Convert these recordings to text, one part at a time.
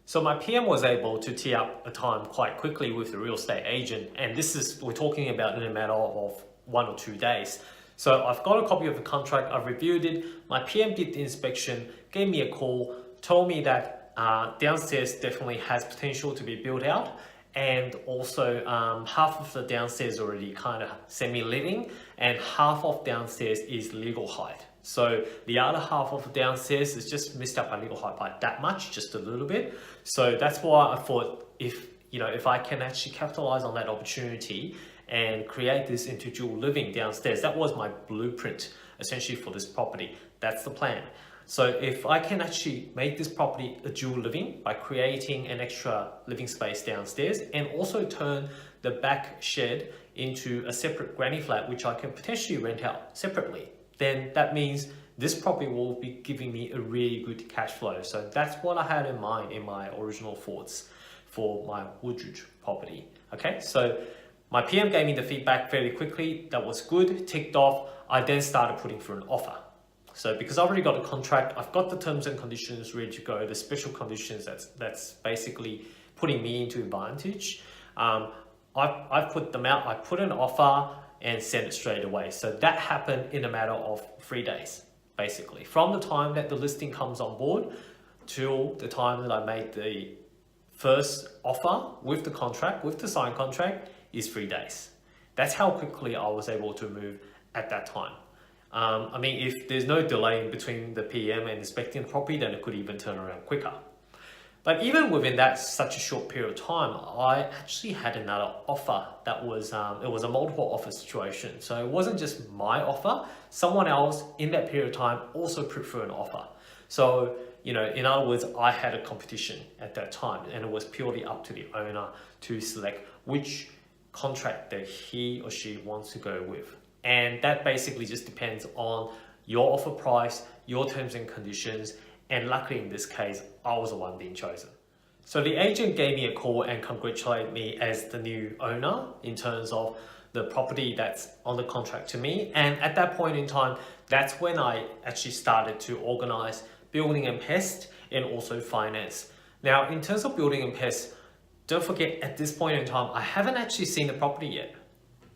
So my PM was able to tee up a time quite quickly with the real estate agent, and we're talking about in a matter of 1 or 2 days. So I've got a copy of the contract, I've reviewed it, my PM did the inspection, gave me a call, told me that downstairs definitely has potential to be built out, and also half of the downstairs already kind of semi-living, and half of downstairs is legal height. So the other half of the downstairs is just missed out by legal height by that much, just a little bit. So that's why I thought if I can actually capitalize on that opportunity and create this into dual living downstairs, that was my blueprint essentially for this property. That's the plan. So if I can actually make this property a dual living by creating an extra living space downstairs and also turn the back shed into a separate granny flat, which I can potentially rent out separately, then that means this property will be giving me a really good cash flow. So that's what I had in mind in my original thoughts for my Woodridge property. Okay, so my PM gave me the feedback fairly quickly. That was good, ticked off. I then started putting through an offer. So because I've already got a contract, I've got the terms and conditions ready to go, the special conditions that's basically putting me into advantage. I've put them out, I put an offer and sent it straight away. So that happened in a matter of 3 days, basically. From the time that the listing comes on board till the time that I made the first offer with the contract, with the signed contract, is 3 days. That's how quickly I was able to move at that time. I mean, if there's no delay in between the PM and inspecting the property, then it could even turn around quicker. But even within that such a short period of time, I actually had another offer that was, it was a multiple offer situation. So it wasn't just my offer, someone else in that period of time also put through an offer. So, in other words, I had a competition at that time, and it was purely up to the owner to select which contract that he or she wants to go with. And that basically just depends on your offer price, your terms and conditions, and luckily in this case, I was the one being chosen. So the agent gave me a call and congratulated me as the new owner in terms of the property that's on the contract to me. And at that point in time, that's when I actually started to organize building and pest and also finance. Now, in terms of building and pest, don't forget at this point in time, I haven't actually seen the property yet.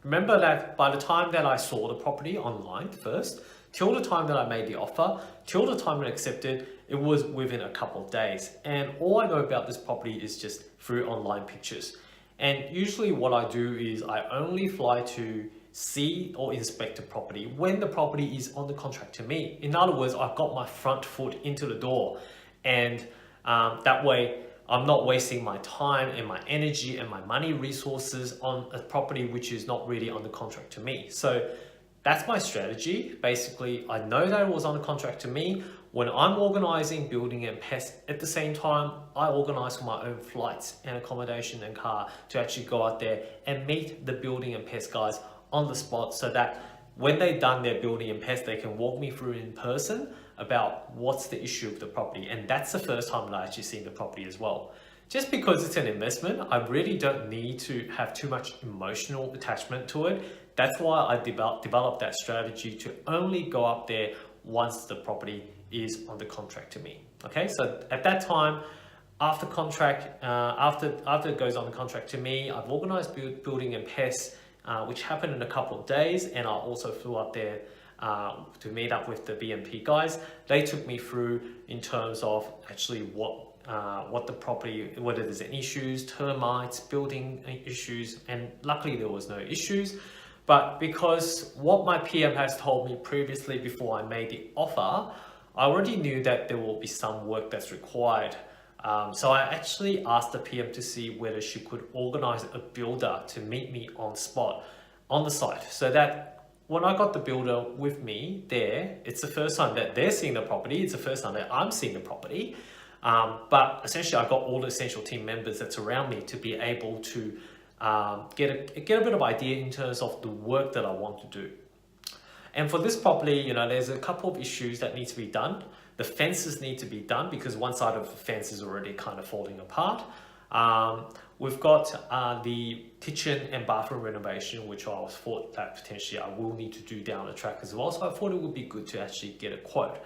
Remember that by the time that I saw the property online first, till the time that I made the offer, till the time I accepted, it was within a couple of days. And all I know about this property is just through online pictures. And usually what I do is I only fly to see or inspect a property when the property is on the contract to me. In other words, I've got my front foot into the door, and that way I'm not wasting my time and my energy and my money resources on a property which is not really on the contract to me. So that's my strategy. Basically, I know that it was on the contract to me. When I'm organizing building and pest at the same time, I organize for my own flights and accommodation and car to actually go out there and meet the building and pest guys on the spot, so that when they've done their building and pest, they can walk me through in person about what's the issue of the property. And that's the first time that I actually seen the property as well. Just because it's an investment, I really don't need to have too much emotional attachment to it. That's why I developed that strategy to only go up there once the property is on the contract to me. Okay, so at that time, after it goes on the contract to me, I've organized building and pests, which happened in a couple of days, and I also flew up there to meet up with the BMP guys. They took me through in terms of actually what the property, whether there's any issues, termites, building issues, and luckily there was no issues. But because what my PM has told me previously before I made the offer, I already knew that there will be some work that's required. So I actually asked the PM to see whether she could organize a builder to meet me on spot on the site, so that when I got the builder with me there, it's the first time that they're seeing the property, it's the first time that I'm seeing the property. But essentially I got all the essential team members that's around me to be able to get a bit of idea in terms of the work that I want to do. And for this property, there's a couple of issues that need to be done. The fences need to be done because one side of the fence is already kind of falling apart. We've got the kitchen and bathroom renovation, which I thought that potentially I will need to do down the track as well. So I thought it would be good to actually get a quote.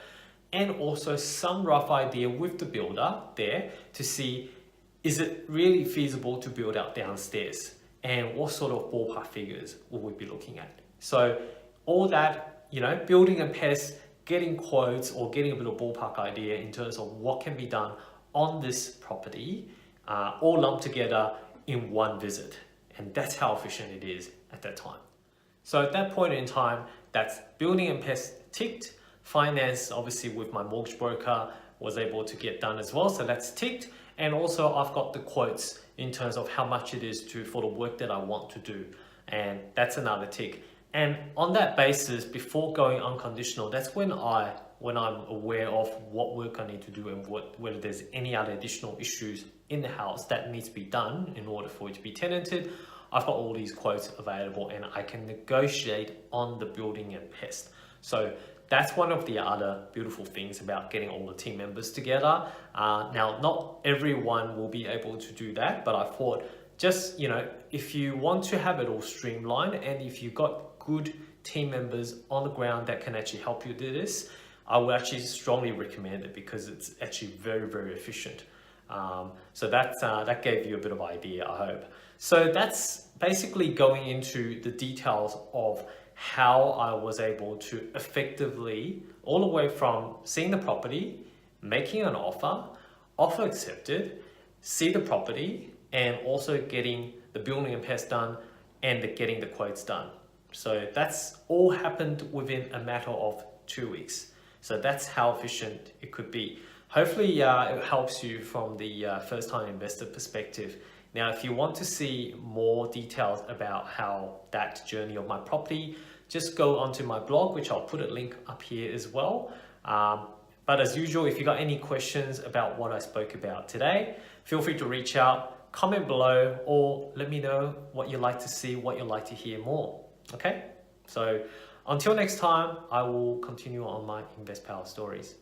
And also some rough idea with the builder there to see is it really feasible to build out downstairs? And what sort of ballpark figures will we be looking at? So all that, building a pest, getting quotes or getting a bit of ballpark idea in terms of what can be done on this property, all lumped together in one visit. And that's how efficient it is at that time. So at that point in time, that's building and pest ticked. Finance, obviously with my mortgage broker, was able to get done as well. So that's ticked. And also I've got the quotes in terms of how much it is for the work that I want to do. And that's another tick. And on that basis, before going unconditional, that's when I'm aware of what work I need to do and whether there's any other additional issues in the house that needs to be done in order for it to be tenanted. I've got all these quotes available and I can negotiate on the building and pest. So that's one of the other beautiful things about getting all the team members together. Now, not everyone will be able to do that, but I thought just, if you want to have it all streamlined and if you've got good team members on the ground that can actually help you do this, I would actually strongly recommend it because it's actually very, very efficient. So that gave you a bit of idea, I hope. So that's basically going into the details of how I was able to effectively, all the way from seeing the property, making an offer accepted, see the property, and also getting the building and pest done and getting the quotes done. So that's all happened within a matter of 2 weeks. So that's how efficient it could be. Hopefully it helps you from the first-time investor perspective. Now, if you want to see more details about how that journey of my property, just go onto my blog, which I'll put a link up here as well. But as usual, if you got any questions about what I spoke about today, feel free to reach out, comment below, or let me know what you'd like to see, what you'd like to hear more. Okay? So until next time, I will continue on my Invest Power stories.